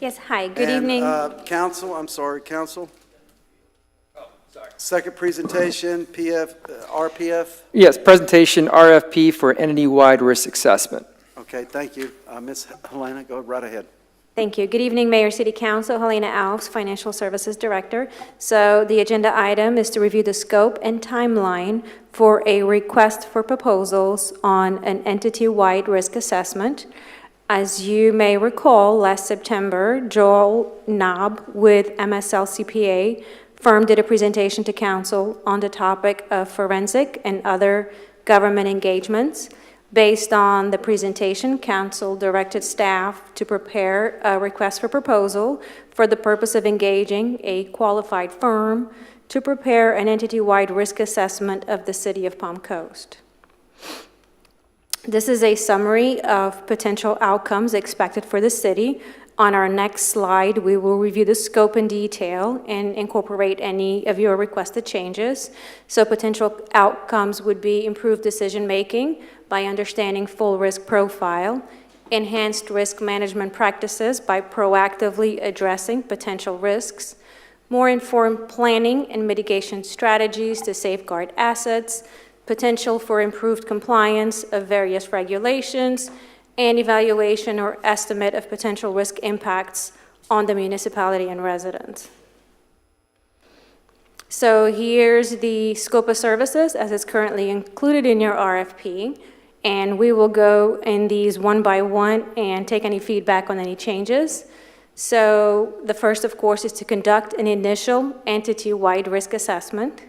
Yes, hi, good evening. Council, I'm sorry, Council. Second presentation, RPF. Yes, presentation RFP for entity-wide risk assessment. Okay, thank you. Ms. Helena, go right ahead. Thank you. Good evening, Mayor, City Council. Helena Alves, Financial Services Director. So the agenda item is to review the scope and timeline for a request for proposals on an entity-wide risk assessment. As you may recall, last September, Joel Knob with MSL CPA firm did a presentation to Council on the topic of forensic and other government engagements. Based on the presentation, Council directed staff to prepare a request for proposal for the purpose of engaging a qualified firm to prepare an entity-wide risk assessment of the City of Palm Coast. This is a summary of potential outcomes expected for the city. On our next slide, we will review the scope in detail and incorporate any of your requested changes. So potential outcomes would be improved decision-making by understanding full risk profile, enhanced risk management practices by proactively addressing potential risks, more informed planning and mitigation strategies to safeguard assets, potential for improved compliance of various regulations, and evaluation or estimate of potential risk impacts on the municipality and residents. So here's the scope of services as it's currently included in your RFP, and we will go in these one by one and take any feedback on any changes. So the first, of course, is to conduct an initial entity-wide risk assessment.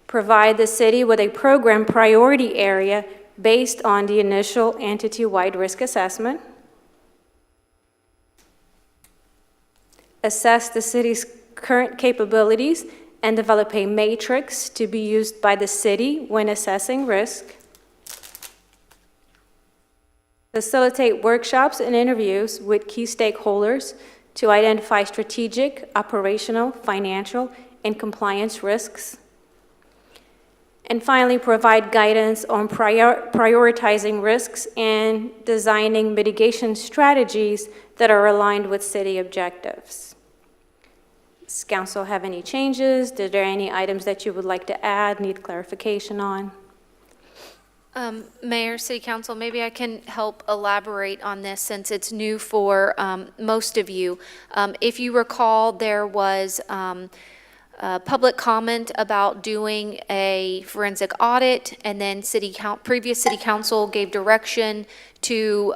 Provide the city with a program priority area based on the initial entity-wide risk assessment. Assess the city's current capabilities and develop a matrix to be used by the city when assessing risk. Facilitate workshops and interviews with key stakeholders to identify strategic, operational, financial, and compliance risks. And finally, provide guidance on prioritizing risks and designing mitigation strategies that are aligned with city objectives. Does Council have any changes? Are there any items that you would like to add, need clarification on? Mayor, City Council, maybe I can help elaborate on this since it's new for most of you. If you recall, there was public comment about doing a forensic audit, and then previous city council gave direction to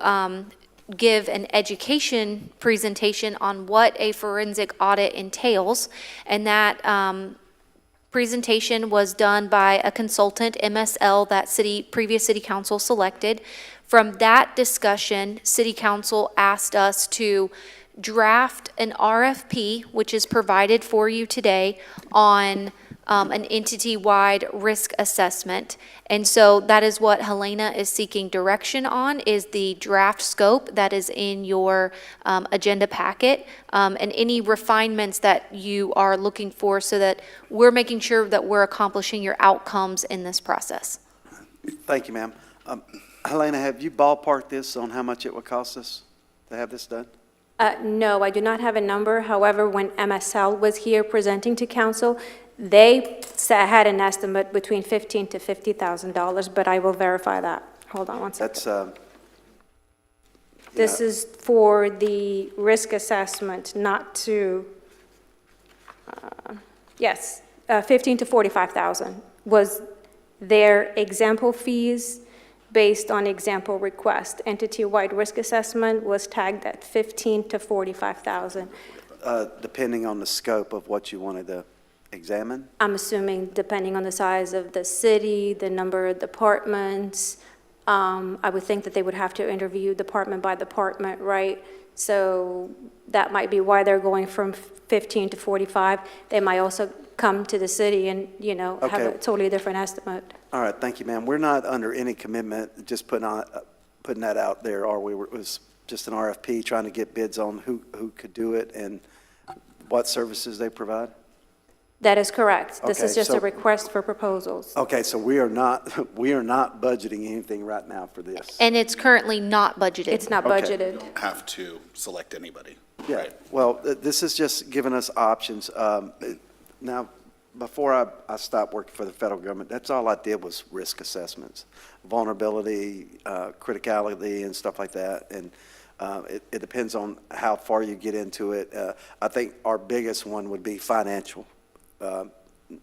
give an education presentation on what a forensic audit entails, and that presentation was done by a consultant, MSL, that previous city council selected. From that discussion, city council asked us to draft an RFP, which is provided for you today, on an entity-wide risk assessment. And so that is what Helena is seeking direction on, is the draft scope that is in your agenda packet, and any refinements that you are looking for so that we're making sure that we're accomplishing your outcomes in this process. Thank you, ma'am. Helena, have you ballparked this on how much it would cost us to have this done? No, I do not have a number. However, when MSL was here presenting to council, they had an estimate between $15,000 to $50,000, but I will verify that. Hold on one second. This is for the risk assessment, not to, yes, 15 to 45,000 was their example fees based on example request. Entity-wide risk assessment was tagged at 15 to 45,000. Depending on the scope of what you wanted to examine? I'm assuming depending on the size of the city, the number of departments, I would think that they would have to interview department by department, right? So that might be why they're going from 15 to 45. They might also come to the city and, have a totally different estimate. All right, thank you, ma'am. We're not under any commitment, just putting that out there, are we? It was just an RFP trying to get bids on who could do it and what services they provide? That is correct. This is Okay, just a so- request for proposals. Okay, so we are not, we are not budgeting anything right now for this. And it's currently not budgeted. It's not Okay. budgeted. Have to select anybody. Yeah, Right. well, this is just giving us options. Now, before I stopped working for the federal government, that's all I did was risk assessments, vulnerability, criticality, and stuff like that. And it depends on how far you get into it. I think our biggest one would be financial.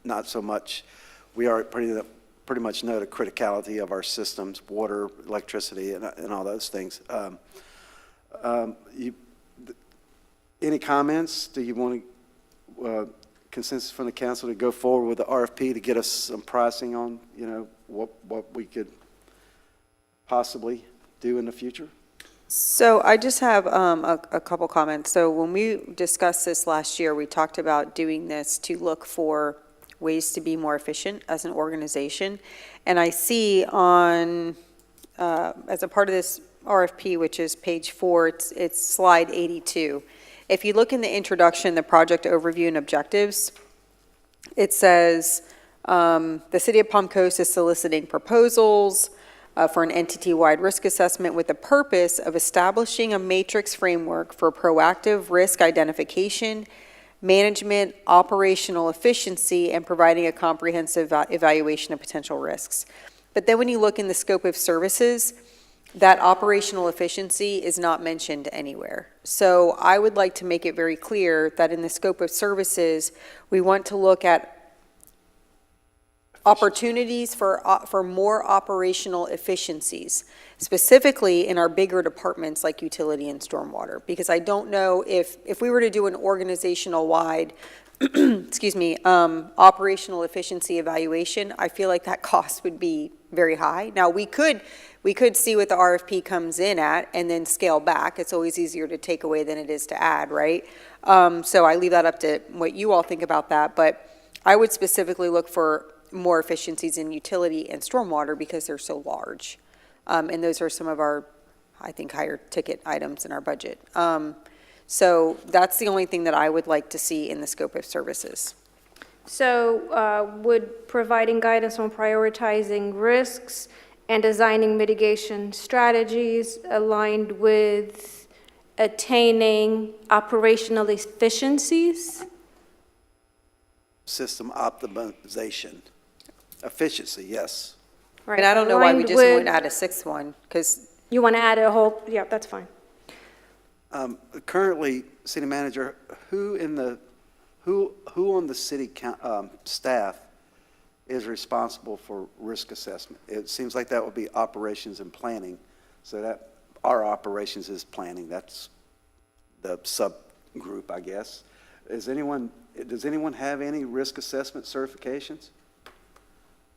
Not so much, we are pretty much know the criticality of our systems, water, electricity, and all those things. Any comments? Do you want consensus from the council to go forward with the RFP to get us some pricing on, what we could possibly do in the future? So I just have a couple comments. So when we discussed this last year, we talked about doing this to look for ways to be more efficient as an organization. And I see on, as a part of this RFP, which is page 4, it's slide 82. If you look in the introduction, the project overview and objectives, it says, the city of Palm Coast is soliciting proposals for an entity-wide risk assessment with the purpose of establishing a matrix framework for proactive risk identification, management, operational efficiency, and providing a comprehensive evaluation of potential risks. But then when you look in the scope of services, that operational efficiency is not mentioned anywhere. So I would like to make it very clear that in the scope of services, we want to look at opportunities for more operational efficiencies, specifically in our bigger departments like utility and stormwater. Because I don't know if we were to do an organizational-wide, operational efficiency evaluation, I feel like that cost would be very high. Now, we could see what the RFP comes in at and then scale back. It's always easier to take away than it is to add, right? So I leave that up to what you all think about that. But I would specifically look for more efficiencies in utility and stormwater because they're so large. And those are some of our, I think, higher ticket items in our budget. So that's the only thing that I would like to see in the scope of services. So would providing guidance on prioritizing risks and designing mitigation strategies aligned with attaining operational efficiencies? System optimization, efficiency, yes. Right, And I don't know why we aligned just with- wouldn't add a sixth one, because You want to add a whole, yeah, that's fine. Currently, city manager, who on the city staff is responsible for risk assessment? It seems like that would be operations and planning, so that our operations is planning. That's the subgroup, I guess. Does anyone have any risk assessment certifications?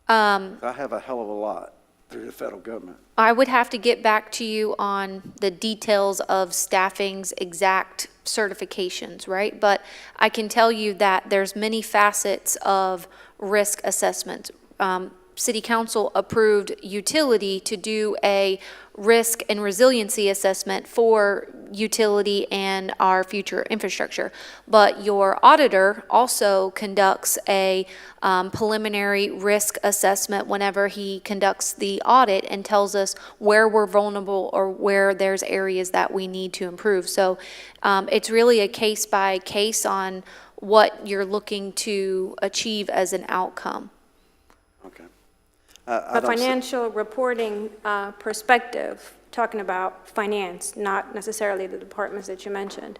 I have a hell of a lot through the federal government. I would have to get back to you on the details of staffing's exact certifications, right? But I can tell you that there's many facets of risk assessment. City Council approved utility to do a risk and resiliency assessment for utility and our future infrastructure. But your auditor also conducts a preliminary risk assessment whenever he conducts the audit and tells us where we're vulnerable or where there's areas that we need to improve. So it's really a case by case on what you're looking to achieve as an outcome. Okay. A financial reporting perspective, talking about finance, not necessarily the departments that you mentioned,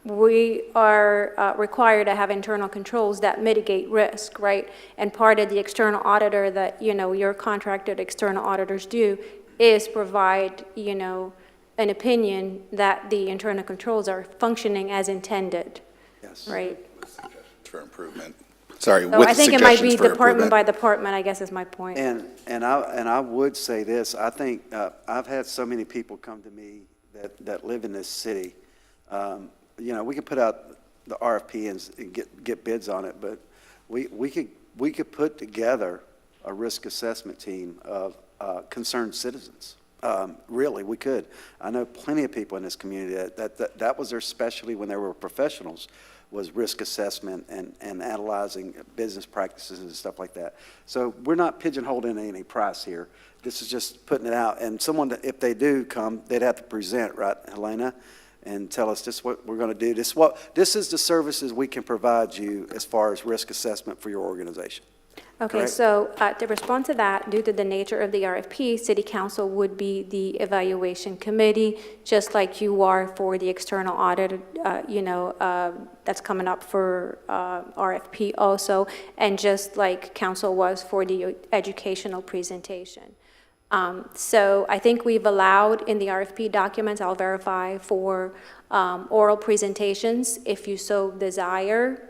we are required to have internal controls that mitigate risk, right? And part of the external auditor that, your contracted external auditors do is provide, an opinion that the internal controls are functioning as intended, Yes. right? For improvement. Sorry, So with I think it might be suggestions for department by improvement. department, I guess is my point. And I would say this, I think, I've had so many people come to me that live in this city. We could put out the RFP and get bids on it, but we could put together a risk assessment team of concerned citizens. Really, we could. I know plenty of people in this community that was their specialty when they were professionals, was risk assessment and analyzing business practices and stuff like that. So we're not pigeonholing any price here. This is just putting it out. And someone, if they do come, they'd have to present, right, Helena? And tell us this is what we're going to do. This is the services we can provide you as far as risk assessment for your organization. Okay, Correct. so to respond to that, due to the nature of the RFP, City Council would be the evaluation committee, just like you are for the external audit, that's coming up for RFP also, and just like council was for the educational presentation. So I think we've allowed in the RFP documents, I'll verify, for oral presentations if you so desire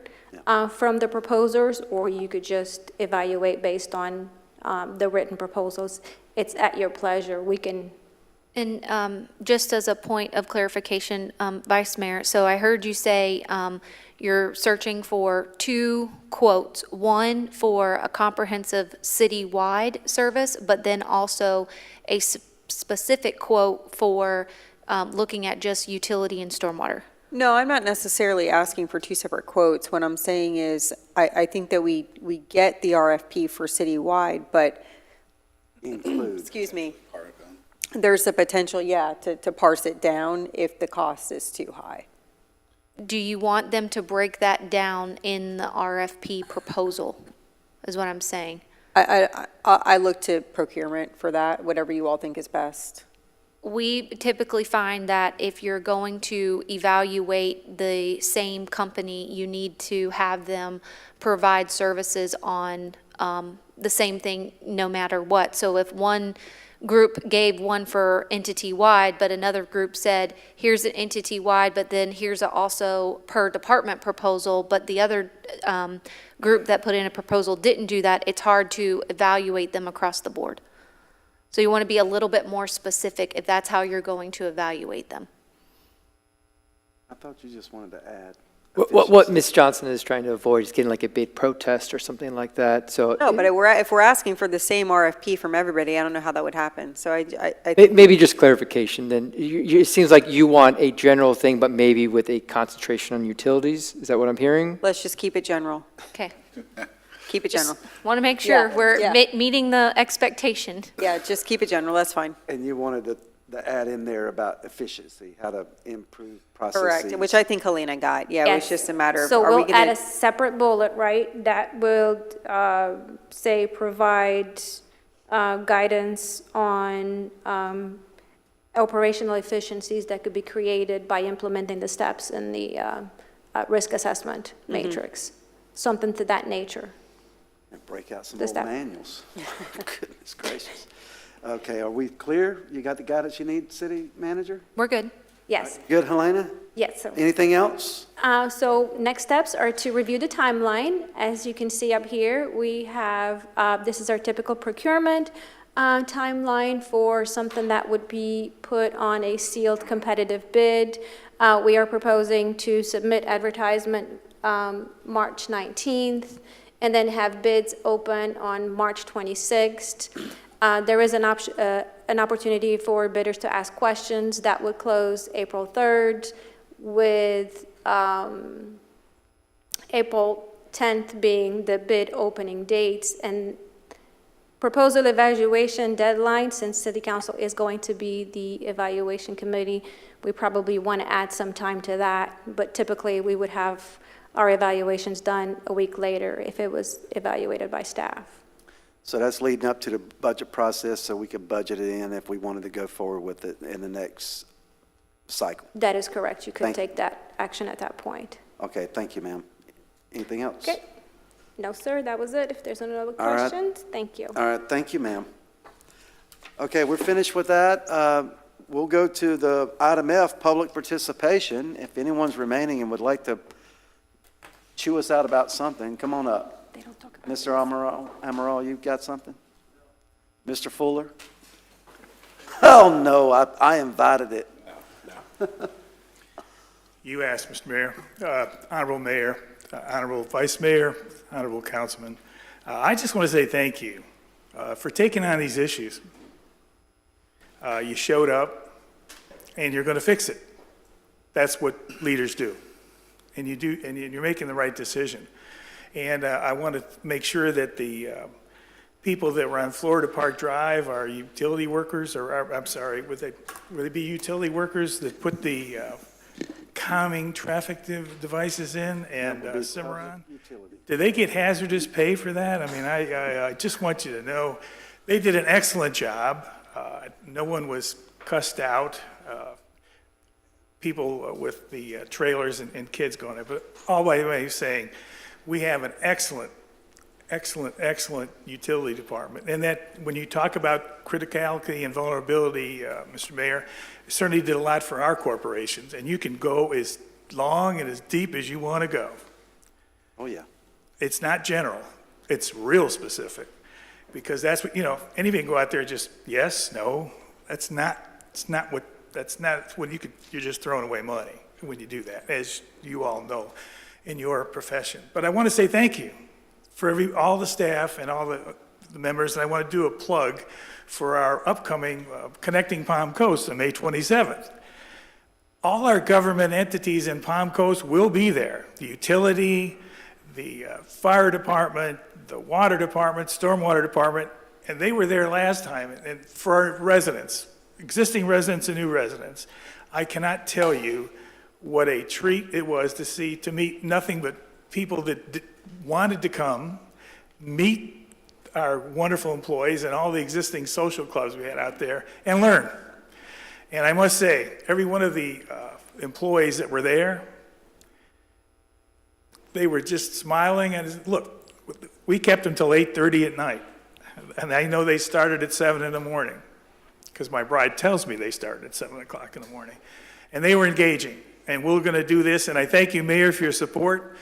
from the proposers, or you could just evaluate based on the written proposals. It's at your pleasure. We can. And just as a point of clarification, Vice Mayor, so I heard you say you're searching for 2 quotes, one for a comprehensive citywide service, but then also a specific quote for looking at just utility and stormwater. No, I'm not necessarily asking for 2 separate quotes. What I'm saying is, I think that we get the RFP for citywide, but, Include. excuse me, there's a potential, to parse it down if the cost is too high. Do you want them to break that down in the RFP proposal, is what I'm saying? I look to procurement for that, whatever you all think is best. We typically find that if you're going to evaluate the same company, you need to have them provide services on the same thing no matter what. So if one group gave one for entity-wide, but another group said, here's an entity-wide, but then here's also per department proposal, but the other group that put in a proposal didn't do that, it's hard to evaluate them across the board. So you want to be a little bit more specific if that's how you're going to evaluate them. I thought you just wanted to add. What Ms. Johnson is trying to avoid is getting like a big protest or something like that, so. No, but if we're asking for the same RFP from everybody, I don't know how that would happen. So I Maybe just clarification, then. It seems like you want a general thing, but maybe with a concentration on utilities? Is that what I'm hearing? let's just keep it general. Okay. Keep it general. Want to make sure Yeah, we're yeah. meeting the expectation. Yeah, just keep it general, that's fine. And you wanted to add in there about efficiency, how to improve processes. Correct, which I think Helena got. Yeah, it was Yes. just a matter of, So are we we'll add going a to? separate bullet, right, that will say provide guidance on operational efficiencies that could be created by implementing the steps in the risk assessment matrix, something to that nature. And break out some The old step. manuals. Goodness gracious. Okay, are we clear? You got the guidance you need, city manager? We're good. Yes, Good, Helena? yes, sir. Anything else? So next steps are to review the timeline. As you can see up here, we have, this is our typical procurement timeline for something that would be put on a sealed competitive bid. We are proposing to submit advertisement March 19th, and then have bids open on March 26th. There is an opportunity for bidders to ask questions that would close April 3rd, with April 10th being the bid opening dates. And proposal evaluation deadline, since City Council is going to be the evaluation committee, we probably want to add some time to that. But typically, we would have our evaluations done a week later if it was evaluated by staff. So that's leading up to the budget process, so we could budget it in if we wanted to go forward with it in the next cycle. That is correct. You could Thank you. take that action at that point. Okay, thank you, ma'am. Anything else? Okay. No, sir, that was it. If there's any other All right. questions, thank you. All right, thank you, ma'am. Okay, we're finished with that. We'll go to the item F, public participation. If anyone's remaining and would like to chew us out about something, come on up. They don't talk about Mr. Amaral, you've got something? Mr. Fuller? Oh, no, I invited it. You asked, Mr. Mayor, Honorable Mayor, Honorable Vice Mayor, Honorable Councilman. I just want to say thank you for taking on these issues. You showed up, and you're going to fix it. That's what leaders do. and you're making the right decision. And I want to make sure that the people that were on Florida Park Drive are utility workers, I'm sorry, would they be utility workers that put the calming traffic devices in and Cimarron? Did they get hazardous pay for that? I mean, I just want you to know, they did an excellent job. No one was cussed out. People with the trailers and kids going there. But all by the way, saying, we have an excellent utility department. And that, when you talk about criticality and vulnerability, Mr. Mayor, certainly did a lot for our corporations. And you can go as long and as deep as you want to go. Oh, yeah. It's not general, it's real specific. Because that's what, anybody can go out there just, yes, no, that's not what you're just throwing away money when you do that, as you all know in your profession. But I want to say thank you for all the staff and all the members, and I want to do a plug for our upcoming Connecting Palm Coast on May 27th. All our government entities in Palm Coast will be there. The utility, the fire department, the water department, stormwater department, and they were there last time. And for our residents, existing residents and new residents, I cannot tell you what a treat it was to meet nothing but people that wanted to come, meet our wonderful employees and all the existing social clubs we had out there, and learn. And I must say, every one of the employees that were there, they were just smiling and, look, we kept them till 8:30 at night. And I know they started at 7 in the morning, because my bride tells me they started at 7 o'clock in the morning. And they were engaging, and we're going to do this, and I thank you, Mayor, for your support,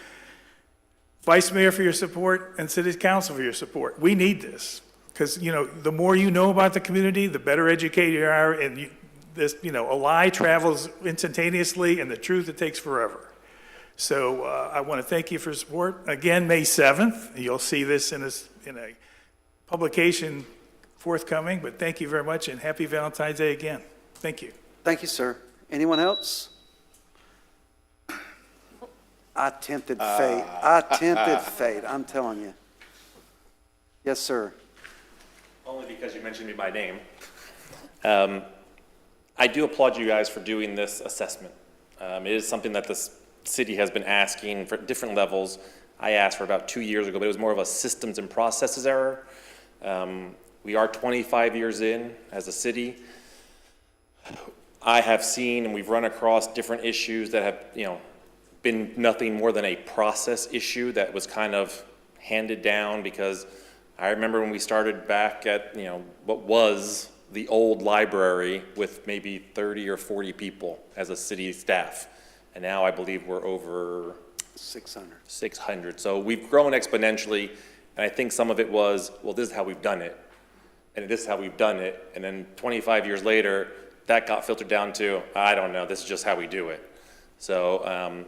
Vice Mayor for your support, and City Council for your support. We need this, because, the more you know about the community, the better educated you are, and a lie travels instantaneously, and the truth, it takes forever. So I want to thank you for support. Again, May 7th, you'll see this in a publication forthcoming, but thank you very much, and happy Valentine's Day again. Thank you. Thank you, sir. Anyone else? I tempted fate, I'm telling you. Yes, sir. Only because you mentioned me by name. I do applaud you guys for doing this assessment. It is something that the city has been asking for different levels. I asked for about 2 years ago, but it was more of a systems and processes error. We are 25 years in as a city. I have seen and we've run across different issues that have, been nothing more than a process issue that was kind of handed down, because I remember when we started back at, what was the old library with maybe 30 or 40 people as a city staff. And now I believe we're over 600. So we've grown exponentially. And I think some of it was, well, this is how we've done it. And this is how we've done it. And then 25 years later, that got filtered down to, I don't know, this is just how we do it. So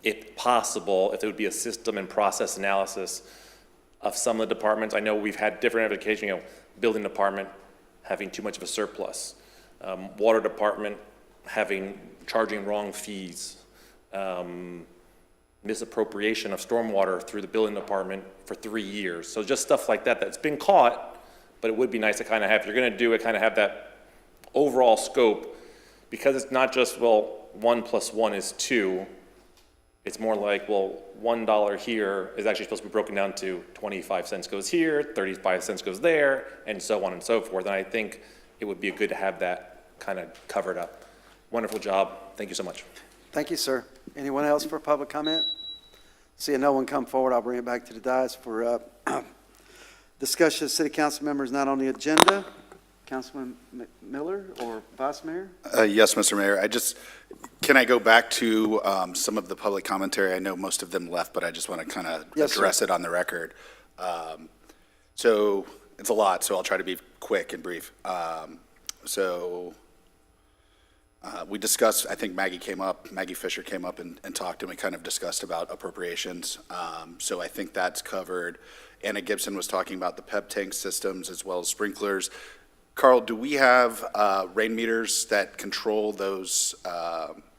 if possible, if it would be a system and process analysis of some of the departments. I know we've had different applications, building department having too much of a surplus, water department charging wrong fees, misappropriation of stormwater through the building department for 3 years. So just stuff like that that's been caught, but it would be nice to kind of have, if you're going to do it, kind of have that overall scope, because it's not just, 1 + 1 is 2. It's more like, $1 here is actually supposed to be broken down to 25 cents goes here, 35 cents goes there, and so on and so forth. And I think it would be good to have that kind of covered up. Wonderful job. Thank you so much. Thank you, sir. Anyone else for public comment? Seeing no one come forward, I'll bring it back to the dais for discussion of city council members not on the agenda. Councilman Miller or Vice Mayor? Yes, Mr. Mayor. Can I go back to some of the public commentary? I know most of them left, but I just want to kind of address it on the record. So it's a lot, so I'll try to be quick and brief. We discussed, I think Maggie Fisher came up and talked, and we kind of discussed about appropriations. So I think that's covered. Anna Gibson was talking about the PEP tank systems as well as sprinklers. Carl, do we have rain meters that control those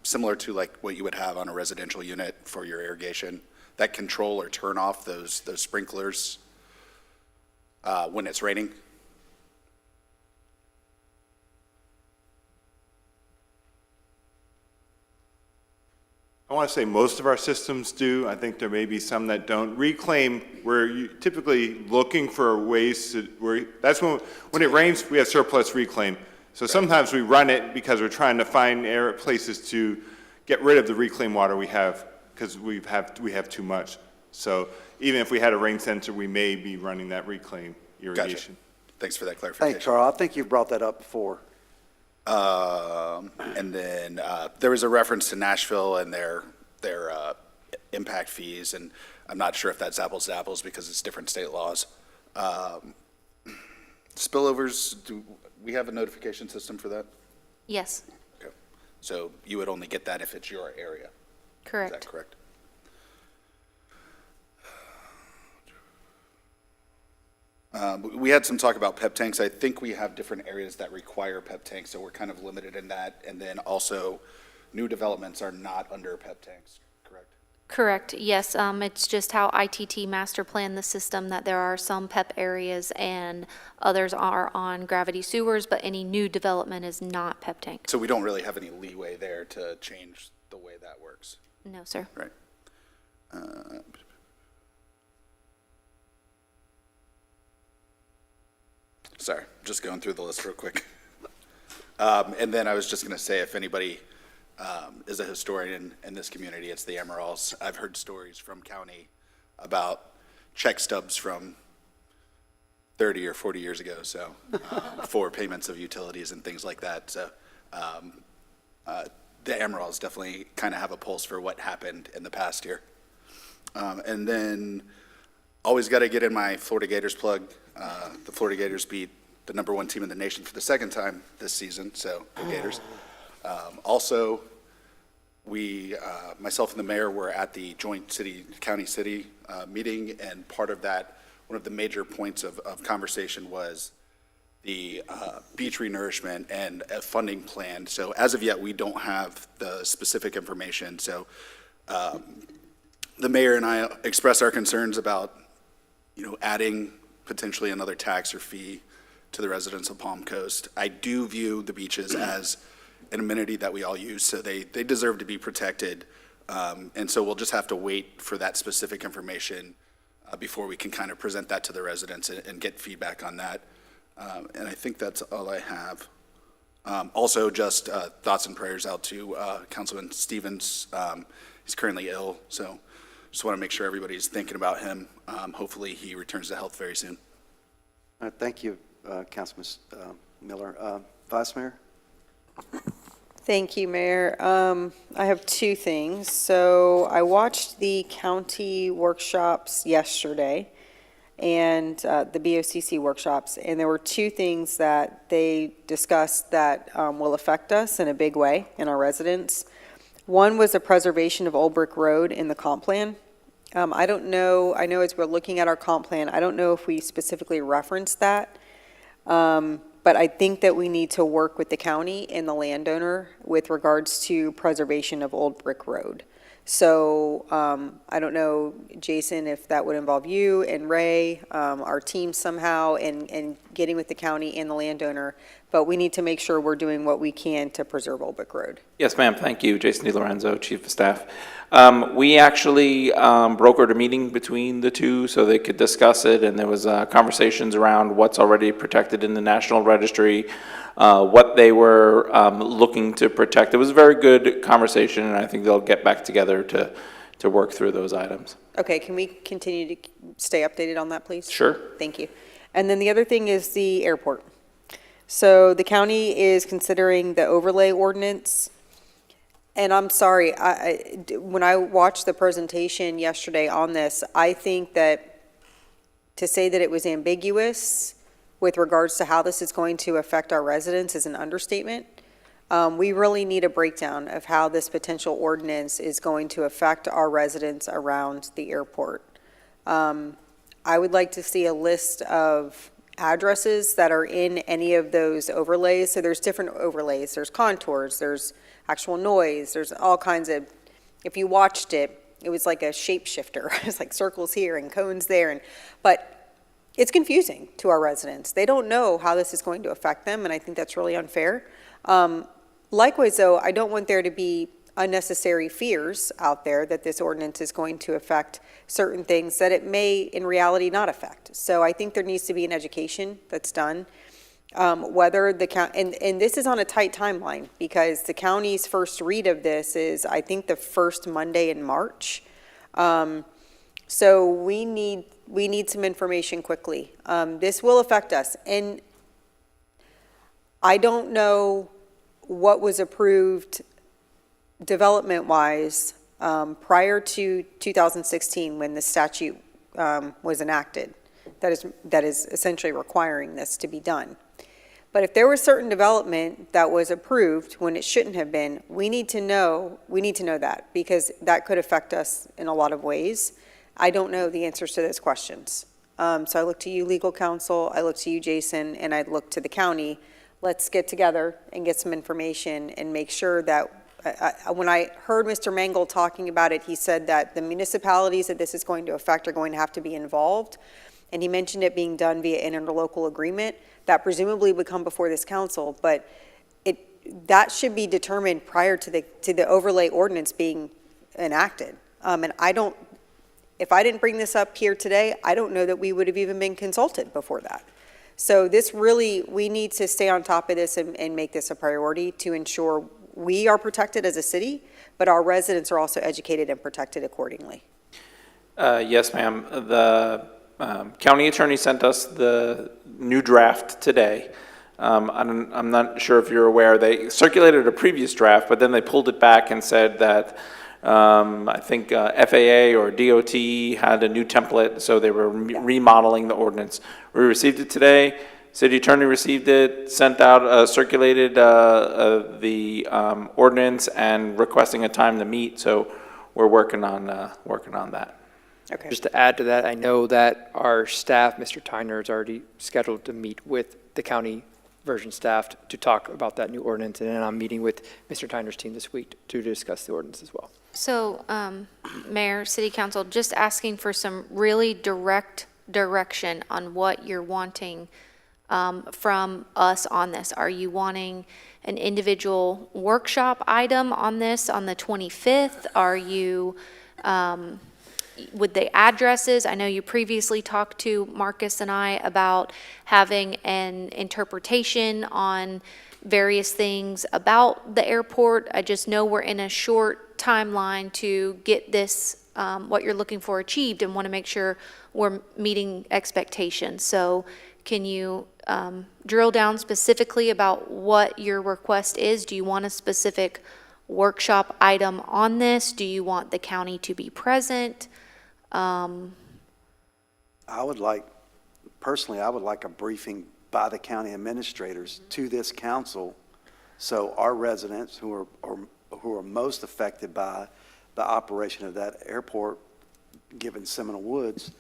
similar to like what you would have on a residential unit for your irrigation, that control or turn off those sprinklers when it's raining. I want to say most of our systems do. I think there may be some that don't. Reclaim, we're typically looking for ways to, that's when it rains, we have surplus reclaim. So sometimes we run it because we're trying to find places to get rid of the reclaim water we have, because we have too much. So even if we had a rain sensor, we may be running that reclaim irrigation. Gotcha. Thanks for that clarification. Thanks, Charles. I think you've brought that up before. And then there was a reference to Nashville and their impact fees, and I'm not sure if that's apples to apples because it's different state laws. Spillovers, do we have a notification system for that? Yes, Okay. So you would only get that if it's your area? Is correct. that correct? We had some talk about PEP tanks. I think we have different areas that require PEP tanks, so we're kind of limited in that. And then also, new developments are not under PEP tanks, correct? Correct, yes. It's just how ITT master planned the system, that there are some PEP areas and others are on gravity sewers, but any new development is not PEP tank. So we don't really have any leeway there to change the way that works, No, sir. right? Sorry, just going through the list real quick. And then I was just going to say, if anybody is a historian in this community, it's the Emeralds. I've heard stories from county about check stubs from 30 or 40 years ago, so for payments of utilities and things like that. So the Emeralds definitely kind of have a pulse for what happened in the past year. And then always got to get in my Florida Gators plug. The Florida Gators beat the #1 team in the nation for the second time this season, so the Gators. Also, we, myself and the mayor were at the joint county-city meeting, and part of that, one of the major points of conversation was the beach renourishment and a funding plan. So as of yet, we don't have the specific information. So the mayor and I expressed our concerns about, adding potentially another tax or fee to the residents of Palm Coast. I do view the beaches as an amenity that we all use, so they deserve to be protected. And so we'll just have to wait for that specific information before we can kind of present that to the residents and get feedback on that. And I think that's all I have. Also, just thoughts and prayers out to Councilman Stevens. He's currently ill, so just want to make sure everybody's thinking about him. Hopefully he returns to health very soon. All right, thank you, Councilman Miller. Vice Mayor? Thank you, Mayor. I have two things. So I watched the county workshops yesterday and the BOCC workshops, and there were two things that they discussed that will affect us in a big way and our residents. One was the preservation of Old Brick Road in the comp plan. I don't know, I know as we're looking at our comp plan, I don't know if we specifically referenced that. But I think that we need to work with the county and the landowner with regards to preservation of Old Brick Road. So I don't know, Jason, if that would involve you and Ray, our team somehow, and getting with the county and the landowner. But we need to make sure we're doing what we can to preserve Old Brick Road. Yes, ma'am. Thank you. Jason DiLorenzo, Chief of Staff. We actually brokered a meeting between the two so they could discuss it, and there was conversations around what's already protected in the National Registry, what they were looking to protect. It was a very good conversation, and I think they'll get back together to work through those items. Okay, can we continue to stay updated on that, please? Sure. Thank you. And then the other thing is the airport. So the county is considering the overlay ordinance. And I'm sorry, when I watched the presentation yesterday on this, I think that to say that it was ambiguous with regards to how this is going to affect our residents is an understatement. We really need a breakdown of how this potential ordinance is going to affect our residents around the airport. I would like to see a list of addresses that are in any of those overlays. So there's different overlays. There's contours, there's actual noise, there's all kinds of, if you watched it, it was like a shapeshifter. It's like circles here and cones there. But it's confusing to our residents. They don't know how this is going to affect them, and I think that's really unfair. Likewise, though, I don't want there to be unnecessary fears out there that this ordinance is going to affect certain things that it may in reality not affect. So I think there needs to be an education that's done. Whether the county, and this is on a tight timeline because the county's first read of this is, I think, the first Monday in March. So we need some information quickly. This will affect us. And I don't know what was approved development-wise prior to 2016 when the statute was enacted that is essentially requiring this to be done. But if there was certain development that was approved when it shouldn't have been, we need to know that because that could affect us in a lot of ways. I don't know the answers to those questions. So I look to you, legal counsel, I look to you, Jason, and I look to the county. Let's get together and get some information and make sure that when I heard Mr. Mangle talking about it, he said that the municipalities that this is going to affect are going to have to be involved. And he mentioned it being done via an interlocal agreement that presumably would come before this council, but that should be determined prior to the overlay ordinance being enacted. And if I didn't bring this up here today, I don't know that we would have even been consulted before that. So this really, we need to stay on top of this and make this a priority to ensure we are protected as a city, but our residents are also educated and protected accordingly. Yes, ma'am. The county attorney sent us the new draft today. I'm not sure if you're aware, they circulated a previous draft, but then they pulled it back and said that I think FAA or DOT had a new template, so they were remodeling the ordinance. We received it today. City attorney received it, sent out, circulated the ordinance and requesting a time to meet. So we're working on that. Okay. Just to add to that, I know that our staff, Mr. Tyner, is already scheduled to meet with the county version staff to talk about that new ordinance, and then I'm meeting with Mr. Tyner's team this week to discuss the ordinance as well. So, Mayor, City Council, just asking for some really direct direction on what you're wanting from us on this. Are you wanting an individual workshop item on this on the 25th? Are you, with the addresses, I know you previously talked to Marcus and I about having an interpretation on various things about the airport. I just know we're in a short timeline to get this, what you're looking for achieved, and want to make sure we're meeting expectations. So can you drill down specifically about what your request is? Do you want a specific workshop item on this? Do you want the county to be present? I would like a briefing by the county administrators to this council, so our residents who are most affected by the operation of that airport, given Seminole Woods,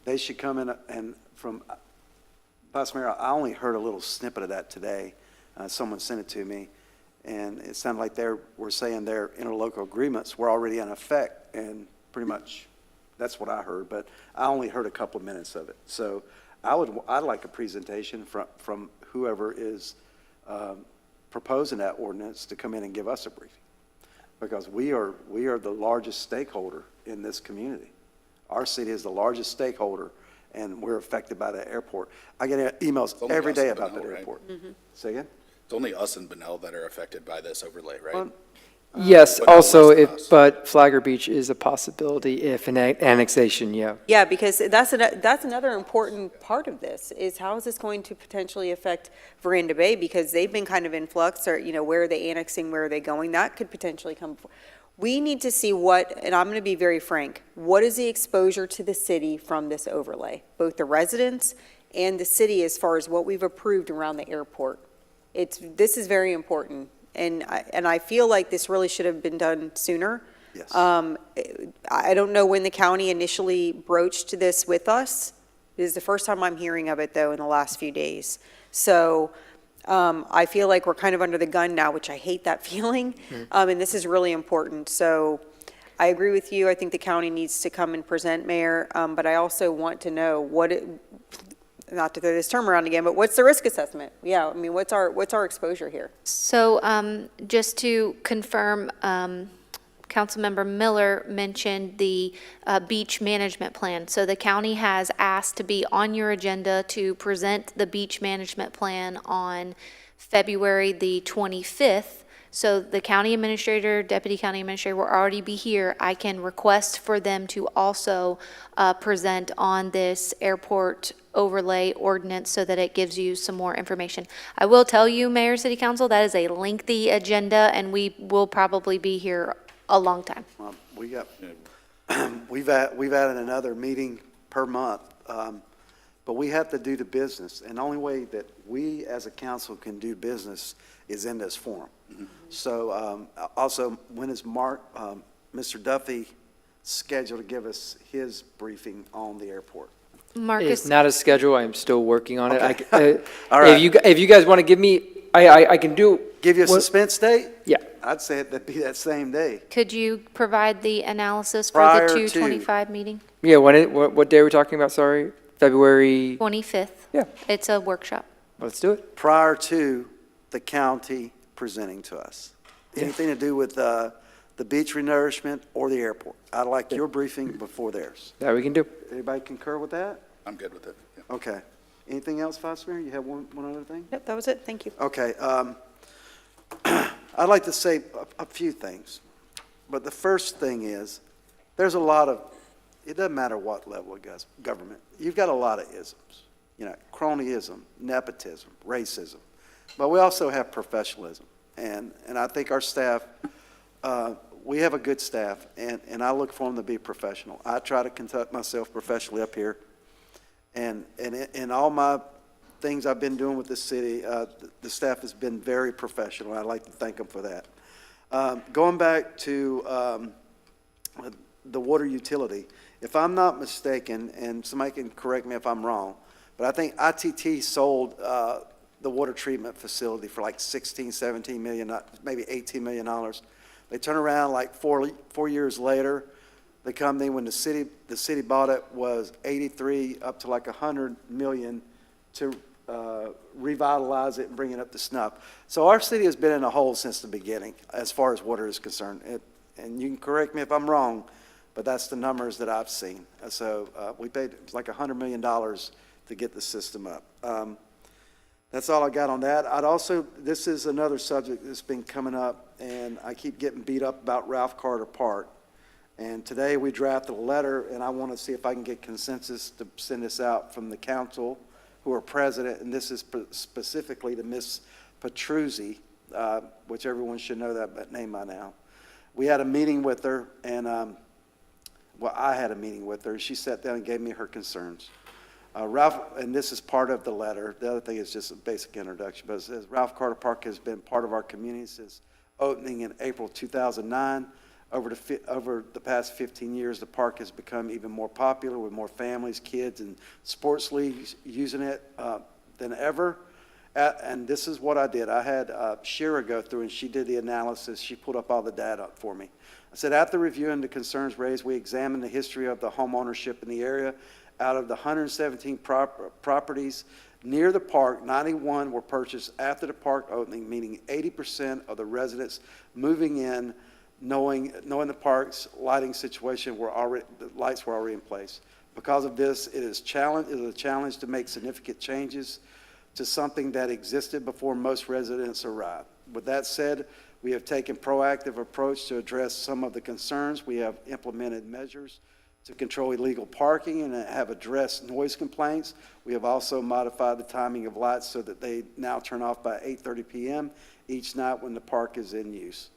they should come in and from, Vice Mayor, I only heard a little snippet of that today. Someone sent it to me, and it sounded like we're saying their interlocal agreements were already in effect, and pretty much that's what I heard, but I only heard a couple of minutes of it. So I'd like a presentation from whoever is proposing that ordinance to come in and give us a briefing, because we are the largest stakeholder in this community. Our city is the largest stakeholder, and we're affected by the airport. I get emails every day about that airport. Mm-hmm. Say again? It's only us and Bunnell that are affected by this overlay, right? Well, Yes, But no also, less than us. but Flagler Beach is a possibility if an annexation, yeah. Yeah, because that's another important part of this, is how is this going to potentially affect Veranda Bay? Because they've been kind of in flux, or, where are they annexing, where are they going? That could potentially come. We need to see and I'm going to be very frank, what is the exposure to the city from this overlay? Both the residents and the city as far as what we've approved around the airport. This is very important. And I feel like this really should have been done sooner. Yes. I don't know when the county initially broached this with us, It is the first time I'm hearing of it, though, in the last few days. So I feel like we're kind of under the gun now, which I hate that feeling, and this is really important. So I agree with you. I think the county needs to come and present, Mayor, but I also want to know not to throw this term around again, but what's the risk assessment? Yeah, I mean, what's our exposure here? So just to confirm, Councilmember Miller mentioned the beach management plan. So the county has asked to be on your agenda to present the beach management plan on February the 25th. So the county administrator, deputy county administrator will already be here. I can request for them to also present on this airport overlay ordinance so that it gives you some more information. I will tell you, Mayor, City Council, that is a lengthy agenda, and we will probably be here a long time. We've added another meeting per month, but we have to do the business. And the only way that we as a council can do business is in this forum. So also, when is Mr. Duffy scheduled to give us his briefing on the airport? Marcus. It's not a schedule. I'm still working on it. Okay. All right. If you guys want to give me, I can do. Give you a what- suspense date? Yeah. I'd say that'd be that same day. Could you provide the analysis for Prior the to- 225 meeting? Yeah, what day are we talking about, sorry? February? 25th. Yeah. It's a workshop. Let's do it. Prior to the county presenting to us. Anything to do with the beach renourishment or the airport. I'd like your briefing before theirs. That we can do. Anybody concur with that? I'm good with it. Yeah. Okay. Anything else, Vice Mayor? You have one other thing? Yep, that was it. Thank you. Okay. I'd like to say a few things. But the first thing is, there's a lot of, it doesn't matter what level of government, you've got a lot of isms. You know, cronyism, nepotism, racism. But we also have professionalism. And I think our staff, we have a good staff, and I look for them to be professional. I try to conduct myself professionally up here. And in all my things I've been doing with the city, the staff has been very professional. I'd like to thank them for that. Going back to the water utility, if I'm not mistaken, and somebody can correct me if I'm wrong, but I think ITT sold the water treatment facility for like 16, 17 million, maybe $18 million. They turn around like 4 years later. The company, when the city bought it, was 83 up to like 100 million to revitalize it and bring it up to snuff. So our city has been in a hole since the beginning as far as water is concerned. And you can correct me if I'm wrong, but that's the numbers that I've seen. So we paid like $100 million to get the system up. That's all I got on that. This is another subject that's been coming up, and I keep getting beat up about Ralph Carter Park. And today we drafted a letter, and I want to see if I can get consensus to send this out from the council, who are president, and this is specifically to Ms. Petruzzi, which everyone should know that name by now. We had a meeting with her, and I had a meeting with her. She sat down and gave me her concerns. Ralph, and this is part of the letter. The other thing is just a basic introduction, but it says Ralph Carter Park has been part of our community since opening in April 2009. Over the past 15 years, the park has become even more popular with more families, kids, and sports leagues using it than ever. And this is what I did. I had Shira go through, and she did the analysis. She put up all the data for me. I said, after reviewing the concerns raised, we examined the history of the home ownership in the area. Out of the 117 properties near the park, 91 were purchased after the park opening, meaning 80% of the residents moving in knowing the park's lighting situation the lights were already in place. Because of this, it is a challenge to make significant changes to something that existed before most residents arrived. With that said, we have taken proactive approach to address some of the concerns. We have implemented measures to control illegal parking and have addressed noise complaints. We have also modified the timing of lights so that they now turn off by 8:30 p.m. each night when the park is in use.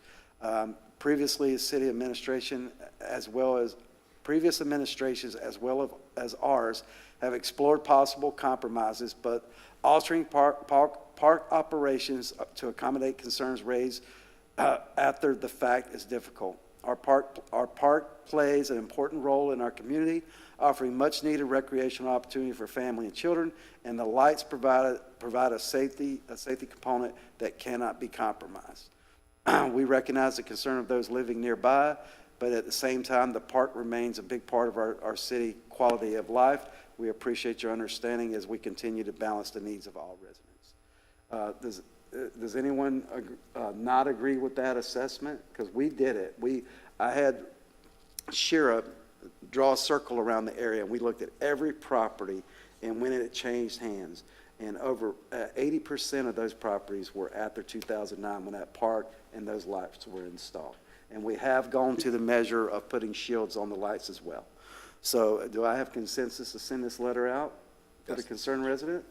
Previously, city administration, as well as previous administrations, as well as ours, have explored possible compromises, but altering park operations to accommodate concerns raised after the fact is difficult. Our park plays an important role in our community, offering much-needed recreational opportunity for family and children, and the lights provide a safety component that cannot be compromised. We recognize the concern of those living nearby, but at the same time, the park remains a big part of our city quality of life. We appreciate your understanding as we continue to balance the needs of all residents. Does anyone not agree with that assessment? Because we did it. I had Shira draw a circle around the area, and we looked at every property and when it changed hands. And over 80% of those properties were after 2009 when that park and those lights were installed. And we have gone to the measure of putting shields on the lights as well. So do I have consensus to send this letter out to the concerned resident?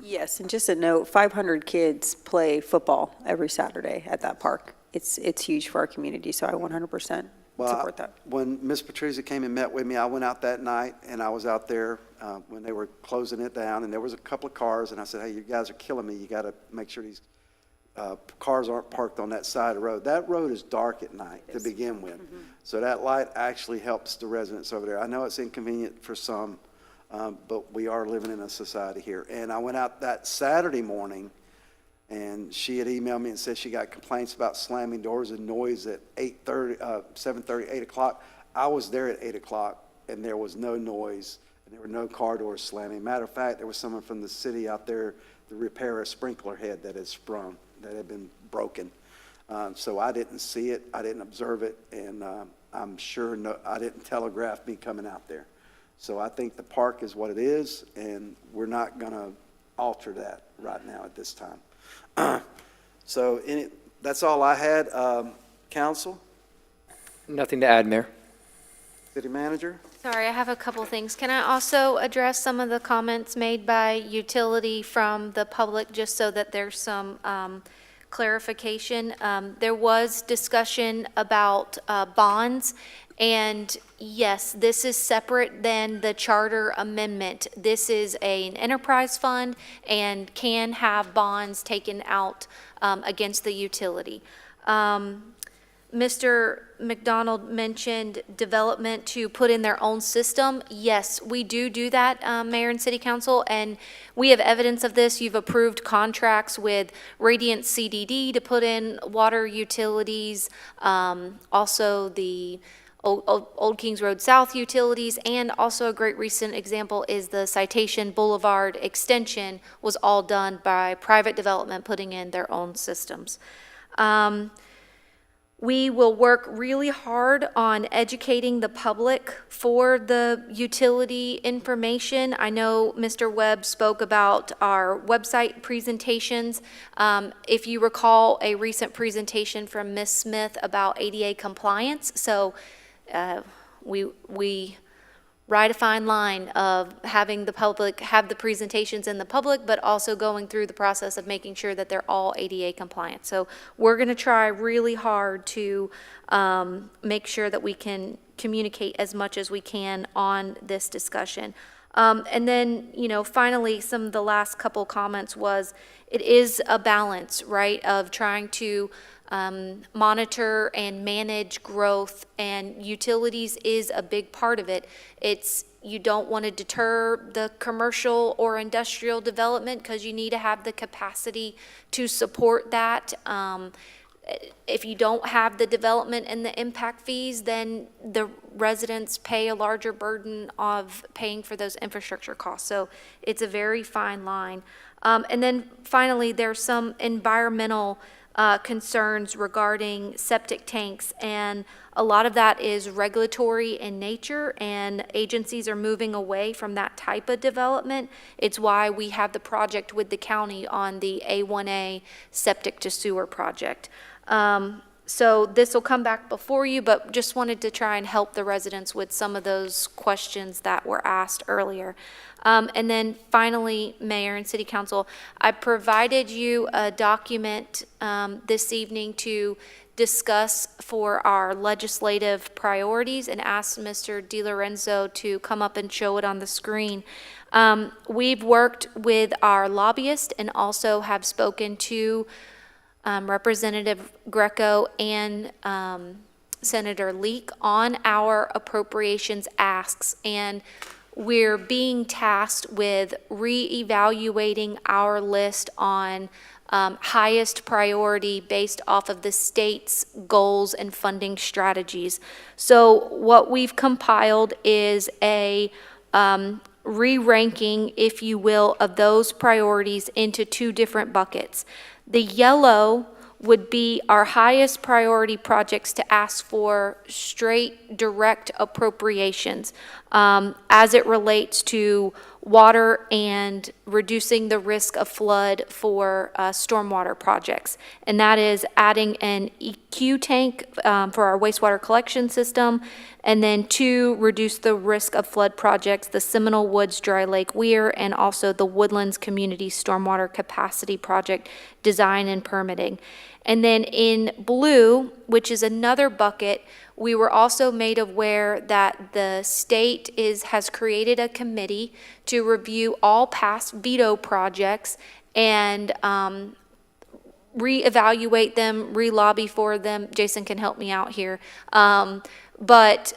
Yes, and just a note, 500 kids play football every Saturday at that park. It's huge for our community, so I 100% support that. When Ms. Patrizia came and met with me, I went out that night, and I was out there when they were closing it down, and there was a couple of cars, and I said, hey, you guys are killing me. You got to make sure these cars aren't parked on that side of the road. That road is dark at night to begin with, so that light actually helps the residents over there. I know it's inconvenient for some, but we are living in a society here. And I went out that Saturday morning, and she had emailed me and said she got complaints about slamming doors and noise at 7:30, 8 o'clock. I was there at 8 o'clock, and there was no noise, and there were no car doors slamming. Matter of fact, there was someone from the city out there to repair a sprinkler head that had sprung, that had been broken. So I didn't see it, I didn't observe it, and I'm sure I didn't telegraph me coming out there. So I think the park is what it is, and we're not going to alter that right now at this time. So that's all I had. Council, Nothing to add, Mayor. city manager? Sorry, I have a couple things. Can I also address some of the comments made by utility from the public, just so that there's some clarification? There was discussion about bonds, and yes, this is separate than the charter amendment. This is an enterprise fund and can have bonds taken out against the utility. Mr. McDonald mentioned development to put in their own system. Yes, we do that, Mayor and City Council, and we have evidence of this. You've approved contracts with Radiant CDD to put in water utilities, also the Old Kings Road South utilities, and also a great recent example is the Citation Boulevard extension was all done by private development putting in their own systems. We will work really hard on educating the public for the utility information. I know Mr. Webb spoke about our website presentations. If you recall a recent presentation from Ms. Smith about ADA compliance, so we ride a fine line of having the public have the presentations in the public, but also going through the process of making sure that they're all ADA compliant. So we're going to try really hard to make sure that we can communicate as much as we can on this discussion. And then, finally, some of the last couple comments was it is a balance, right, of trying to monitor and manage growth, and utilities is a big part of it. You don't want to deter the commercial or industrial development because you need to have the capacity to support that. If you don't have the development and the impact fees, then the residents pay a larger burden of paying for those infrastructure costs. So it's a very fine line. And then finally, there's some environmental concerns regarding septic tanks, and a lot of that is regulatory in nature, and agencies are moving away from that type of development. It's why we have the project with the county on the A1A septic to sewer project. So this will come back before you, but just wanted to try and help the residents with some of those questions that were asked earlier. And then finally, Mayor and City Council, I provided you a document this evening to discuss for our legislative priorities, and asked Mr. DiLorenzo to come up and show it on the screen. We've worked with our lobbyist and also have spoken to Representative Greco and Senator Leek on our appropriations asks, and we're being tasked with reevaluating our list on highest priority based off of the state's goals and funding strategies. So what we've compiled is a re-ranking, if you will, of those priorities into two different buckets. The yellow would be our highest priority projects to ask for straight, direct appropriations as it relates to water and reducing the risk of flood for stormwater projects. And that is adding an EQ tank for our wastewater collection system, and then 2, reduce the risk of flood projects, the Seminole Woods Dry Lake Weir, and also the Woodlands Community Stormwater Capacity Project design and permitting. And then in blue, which is another bucket, we were also made aware that the state has created a committee to review all past veto projects and reevaluate them, re-lobby for them. Jason can help me out here. But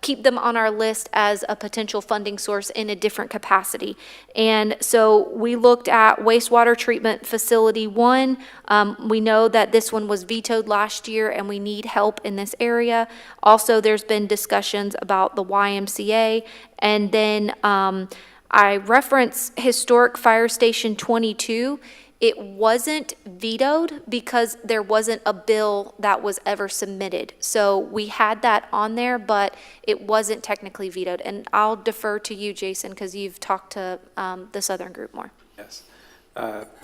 keep them on our list as a potential funding source in a different capacity. And so we looked at wastewater treatment facility 1. We know that this one was vetoed last year and we need help in this area. Also, there's been discussions about the YMCA. And then I reference Historic Fire Station 22. It wasn't vetoed because there wasn't a bill that was ever submitted. So we had that on there, but it wasn't technically vetoed. And I'll defer to you, Jason, because you've talked to the Southern group more. Yes.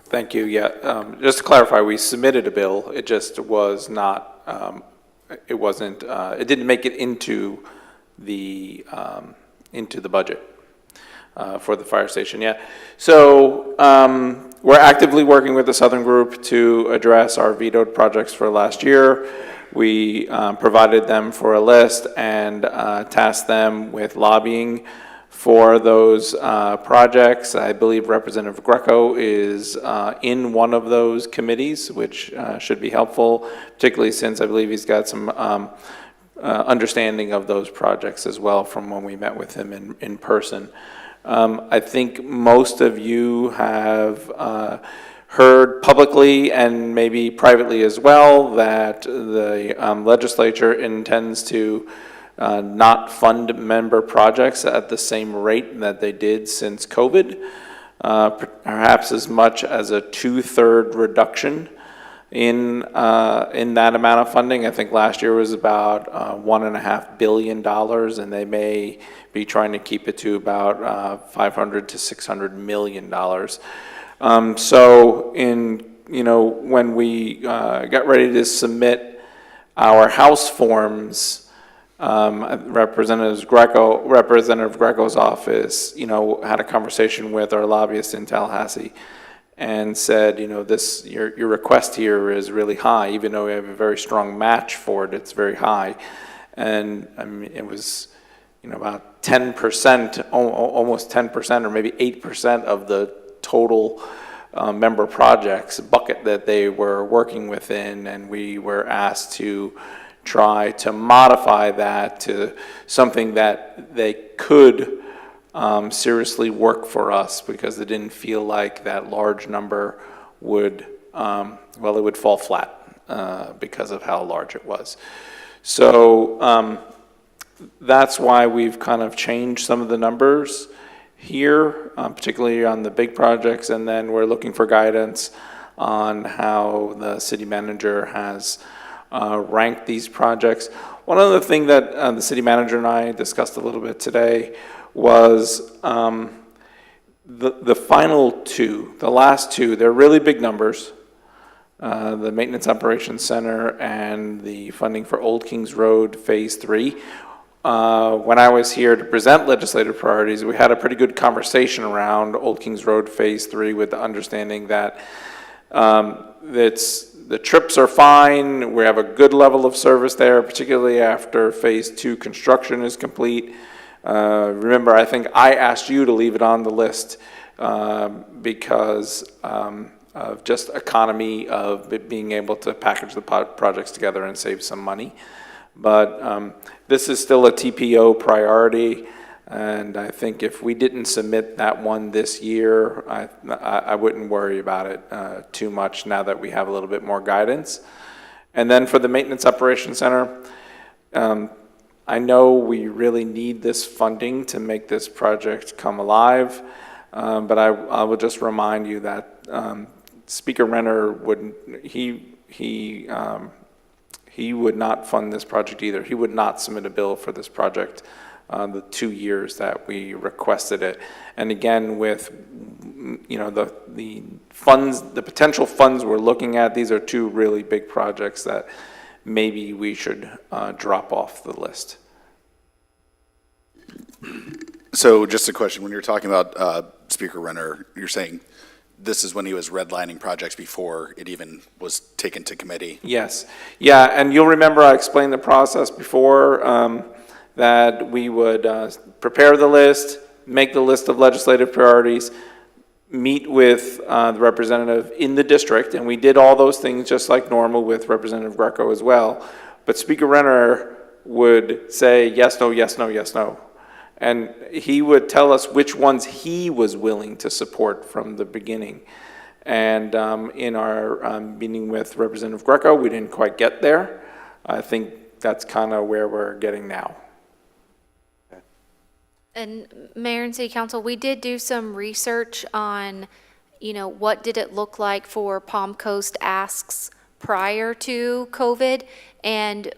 Thank you. Yeah. Just to clarify, we submitted a bill. It just was not, it wasn't, it didn't make it into the budget for the fire station. Yeah. So we're actively working with the Southern group to address our vetoed projects for last year. We provided them for a list and tasked them with lobbying for those projects. I believe Representative Greco is in one of those committees, which should be helpful, particularly since I believe he's got some understanding of those projects as well from when we met with him in person. I think most of you have heard publicly and maybe privately as well that the legislature intends to not fund member projects at the same rate that they did since COVID, perhaps as much as a 2/3 reduction in that amount of funding. I think last year was about $1.5 billion, and they may be trying to keep it to about $500 to $600 million. So when we got ready to submit our House forms, Representative Greco's office, had a conversation with our lobbyist in Tallahassee and said, your request here is really high, even though we have a very strong match for it, it's very high. And I mean, it was, about 10%, almost 10% or maybe 8% of the total member projects bucket that they were working within, and we were asked to try to modify that to something that they could seriously work for us, because it didn't feel like that large number would, it would fall flat because of how large it was. So that's why we've kind of changed some of the numbers here, particularly on the big projects, and then we're looking for guidance on how the city manager has ranked these projects. One other thing that the city manager and I discussed a little bit today was the final two, the last two. They're really big numbers. The Maintenance Operations Center and the funding for Old Kings Road Phase 3. When I was here to present legislative priorities, we had a pretty good conversation around Old Kings Road Phase 3 with the understanding that the trips are fine. We have a good level of service there, particularly after Phase 2 construction is complete. Remember, I think I asked you to leave it on the list because of just economy of being able to package the projects together and save some money. But this is still a TPO priority, and I think if we didn't submit that one this year, I wouldn't worry about it too much now that we have a little bit more guidance. And then for the Maintenance Operations Center, I know we really need this funding to make this project come alive, but I will just remind you that Speaker Renner he would not fund this project either. He would not submit a bill for this project the 2 years that we requested it. And again, with the funds, the potential funds we're looking at, these are two really big projects that maybe we should drop off the list. So just a question, when you're talking about Speaker Renner, you're saying this is when he was redlining projects before it even was taken to committee? Yes. Yeah, and you'll remember I explained the process before, that we would prepare the list, make the list of legislative priorities, meet with the representative in the district, and we did all those things just like normal with Representative Greco as well. But Speaker Renner would say yes, no, yes, no, yes, no. And he would tell us which ones he was willing to support from the beginning. And in our meeting with Representative Greco, we didn't quite get there. I think that's kind of where we're getting now. And Mayor and City Council, we did do some research on, what did it look like for Palm Coast asks prior to COVID? And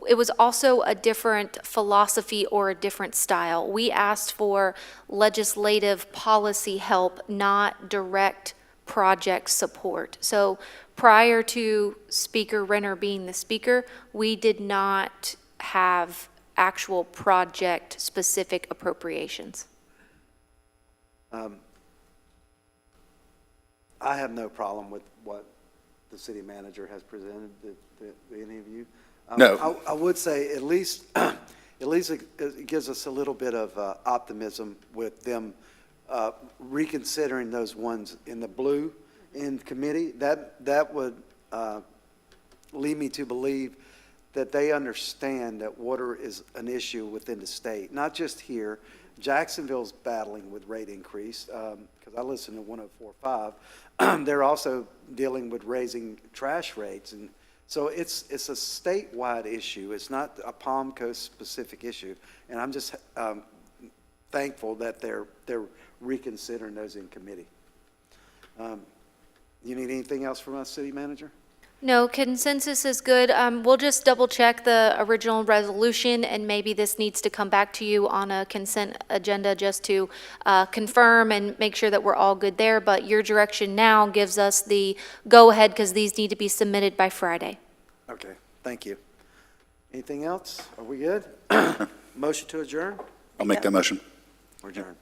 it was also a different philosophy or a different style. We asked for legislative policy help, not direct project support. So prior to Speaker Renner being the speaker, we did not have actual project-specific appropriations. I have no problem with what the city manager has presented, any of you. No. I would say at least it gives us a little bit of optimism with them reconsidering those ones in the blue in committee. That would lead me to believe that they understand that water is an issue within the state, not just here. Jacksonville's battling with rate increase, because I listen to 104.5. They're also dealing with raising trash rates. And so it's a statewide issue. It's not a Palm Coast specific issue. And I'm just thankful that they're reconsidering those in committee. You need anything else from us, City Manager? No, consensus is good. We'll just double check the original resolution, and maybe this needs to come back to you on a consent agenda just to confirm and make sure that we're all good there. But your direction now gives us the go-ahead because these need to be submitted by Friday. Okay, thank you. Anything else? Are we good? Motion to adjourn? I'll make that motion. We're adjourned.